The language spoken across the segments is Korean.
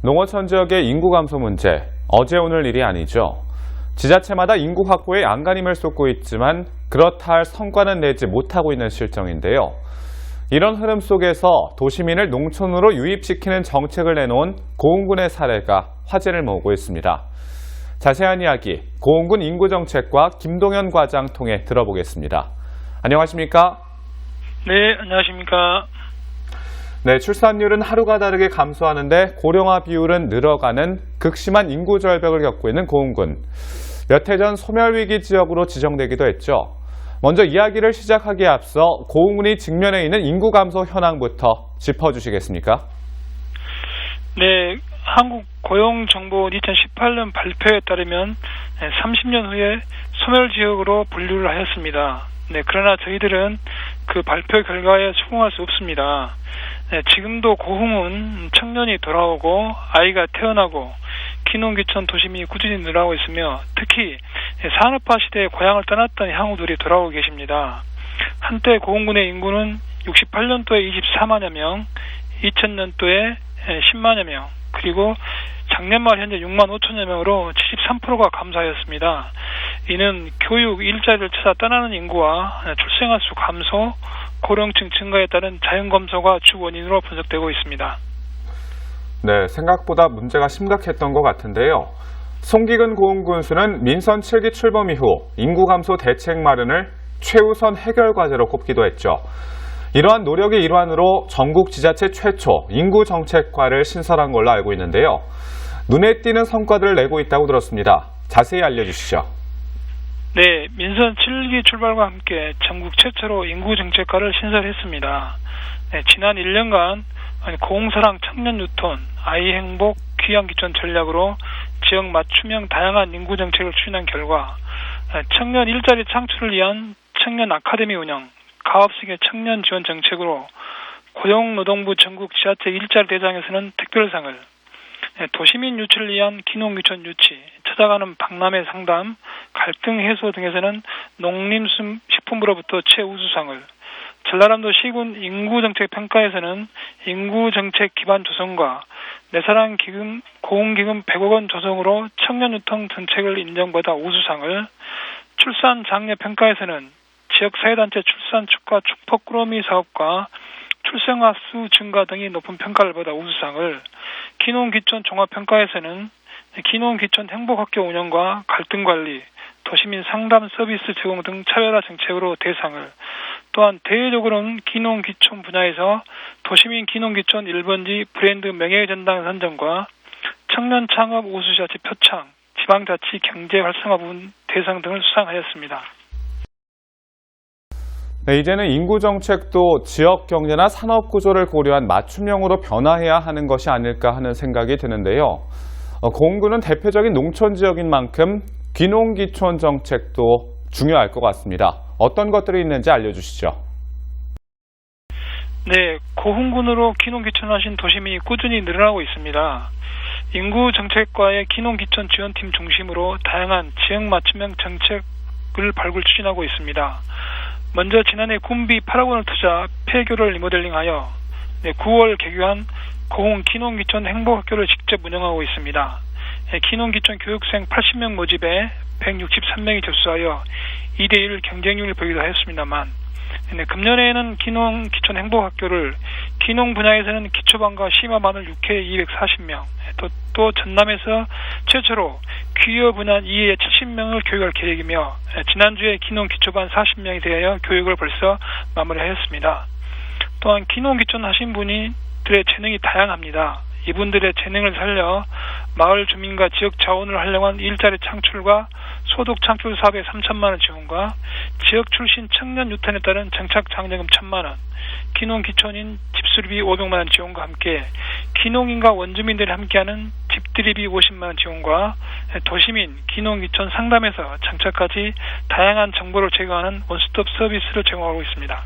농어촌 지역의 인구 감소 문제, 어제 오늘 일이 아니죠. 지자체마다 인구 확보에 안간힘을 쏟고 있지만 그렇다 할 성과는 내지 못하고 있는 실정인데요. 이런 흐름 속에서 도시민을 농촌으로 유입시키는 정책을 내놓은 고흥군의 사례가 화제를 모으고 있습니다. 자세한 이야기, 고흥군 인구정책과 김동현 과장 통해 들어보겠습니다. 안녕하십니까? 네, 안녕하십니까? 네, 출산율은 하루가 다르게 감소하는데 고령화 비율은 늘어가는 극심한 인구 절벽을 겪고 있는 고흥군. 몇 해 전 소멸위기 지역으로 지정되기도 했죠. 먼저 이야기를 시작하기에 앞서 고흥군이 직면해 있는 인구 감소 현황부터 짚어주시겠습니까? 네, 한국고용정보 2018년 발표에 따르면 30년 후에 소멸지역으로 분류를 하였습니다. 네, 그러나 저희들은 그 발표 결과에 수긍할 수 없습니다. 네, 지금도 고흥은 청년이 돌아오고 아이가 태어나고 기농기촌 도심이 꾸준히 늘어나고 있으며 특히 산업화 시대에 고향을 떠났던 향후들이 돌아오고 계십니다. 한때 고흥군의 인구는 68년도에 24만여 명, 2000년도에 10만여 명, 그리고 작년 말 현재 6만 5천여 명으로 73%가 감소하였습니다. 이는 교육, 일자리를 찾아 떠나는 인구와 출생아 수 감소, 고령층 증가에 따른 자연감소가 주 원인으로 분석되고 있습니다. 네, 생각보다 문제가 심각했던 것 같은데요. 송기근 고흥군수는 민선 7기 출범 이후 인구 감소 대책 마련을 최우선 해결 과제로 꼽기도 했죠. 이러한 노력의 일환으로 전국 지자체 최초 인구 정책과를 신설한 걸로 알고 있는데요. 눈에 띄는 성과들을 내고 있다고 들었습니다. 자세히 알려주시죠. 네, 민선 7기 출발과 함께 전국 최초로 인구 정책과를 신설했습니다. 네, 지난 1년간 고흥사랑 청년 유톤, 아이 행복, 귀향기촌 전략으로 지역 맞춤형 다양한 인구 정책을 추진한 결과 청년 일자리 창출을 위한 청년 아카데미 운영, 가업식의 청년 지원 정책으로 고용노동부 전국 지자체 일자리 대상에서는 특별상을, 도시민 유치를 위한 기농기촌 유치, 찾아가는 박람회 상담, 갈등 해소 등에서는 농림식품부로부터 최우수상을, 전라남도 시군 인구정책 평가에서는 인구정책 기반 조성과 내사랑 기금, 고흥기금 100억 원 조성으로 청년유통 정책을 인정받아 우수상을, 출산 장려 평가에서는 지역사회단체 출산 축하 축복 꾸러미 사업과 출생아 수 증가 등이 높은 평가를 받아 우수상을, 기농기촌 종합평가에서는 기농기촌 행복학교 운영과 갈등관리, 도시민 상담 서비스 제공 등 차별화 정책으로 대상을, 또한 대외적으로는 기농기촌 분야에서 도시민 기농기촌 1번지 브랜드 명예전당 선정과 청년 창업 우수자치 표창, 지방자치 경제 활성화 부분 대상 등을 수상하였습니다. 네, 이제는 인구 정책도 지역 경제나 산업 구조를 고려한 맞춤형으로 변화해야 하는 것이 아닐까 하는 생각이 드는데요. 고흥군은 대표적인 농촌 지역인 만큼 귀농귀촌 정책도 중요할 것 같습니다. 어떤 것들이 있는지 알려주시죠. 네, 고흥군으로 귀농귀촌하신 도시민이 꾸준히 늘어나고 있습니다. 인구 정책과의 귀농귀촌 지원팀 중심으로 다양한 지역 맞춤형 정책을 발굴 추진하고 있습니다. 먼저 지난해 군비 8억 원을 투자 폐교를 리모델링하여 9월 개교한 고흥 기농기촌 행복학교를 직접 운영하고 있습니다. 기농기촌 교육생 80명 모집에 163명이 접수하여 2대1 경쟁률을 보이기도 하였습니다만, 금년에는 기농기촌 행복학교를 기농 분야에서는 기초반과 심화반을 6회 240명, 또 전남에서 최초로 귀여 분야 2회 70명을 교육할 계획이며, 지난주에 기농 기초반 40명이 대하여 교육을 벌써 마무리하였습니다. 또한 기농 기촌 하신 분들의 재능이 다양합니다. 이분들의 재능을 살려 마을 주민과 지역 자원을 활용한 일자리 창출과 소득 창출 사업에 3천만 원 지원과 지역 출신 청년 유턴에 따른 정착 장려금 1,000만 원, 기농 기촌인 집수리비 500만 원 지원과 함께 기농인과 원주민들이 함께하는 집들이비 50만 원 지원과 도시민 기농 기촌 상담에서 정착까지 다양한 정보를 제공하는 원스톱 서비스를 제공하고 있습니다.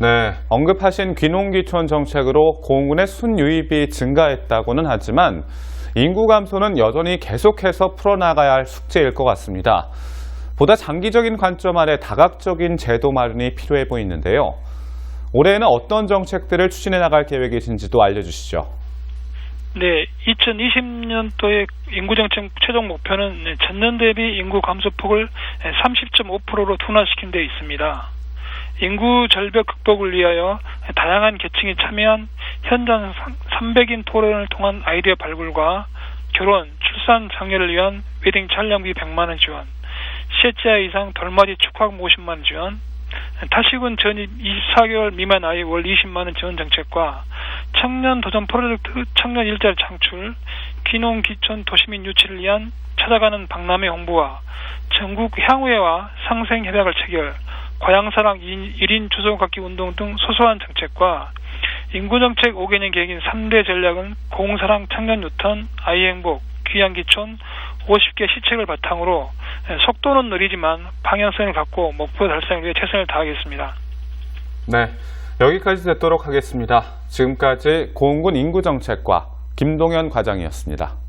네, 언급하신 귀농귀촌 정책으로 고흥군의 순유입이 증가했다고는 하지만 인구 감소는 여전히 계속해서 풀어나가야 할 숙제일 것 같습니다. 보다 장기적인 관점 아래 다각적인 제도 마련이 필요해 보이는데요. 올해에는 어떤 정책들을 추진해 나갈 계획이신지도 알려주시죠. 네, 2020년도의 인구정책 최종 목표는 전년 대비 인구 감소폭을 30.5%로 둔화시킨 데 있습니다. 인구 절벽 극복을 위하여 다양한 계층이 참여한 현장 300인 토론을 통한 아이디어 발굴과 결혼, 출산 장려를 위한 웨딩 촬영비 100만 원 지원, 셋째 이상 돌맞이 축하 50만 원 지원, 타시군 전입 24개월 미만 아이 월 20만 원 지원 정책과 청년 도전 프로젝트 청년 일자리 창출, 귀농 귀촌 도시민 유치를 위한 찾아가는 박람회 홍보와 전국 향후회와 상생 협약을 체결, 고향사랑 1인 주소갖기 운동 등 소소한 정책과 인구정책 5개년 계획인 3대 전략은 고흥사랑 청년 유턴, 아이행복, 귀향귀촌 50개 시책을 바탕으로 속도는 느리지만 방향성을 갖고 목표 달성을 위해 최선을 다하겠습니다. 네, 여기까지 듣도록 하겠습니다. 지금까지 고흥군 인구정책과 김동현 과장이었습니다.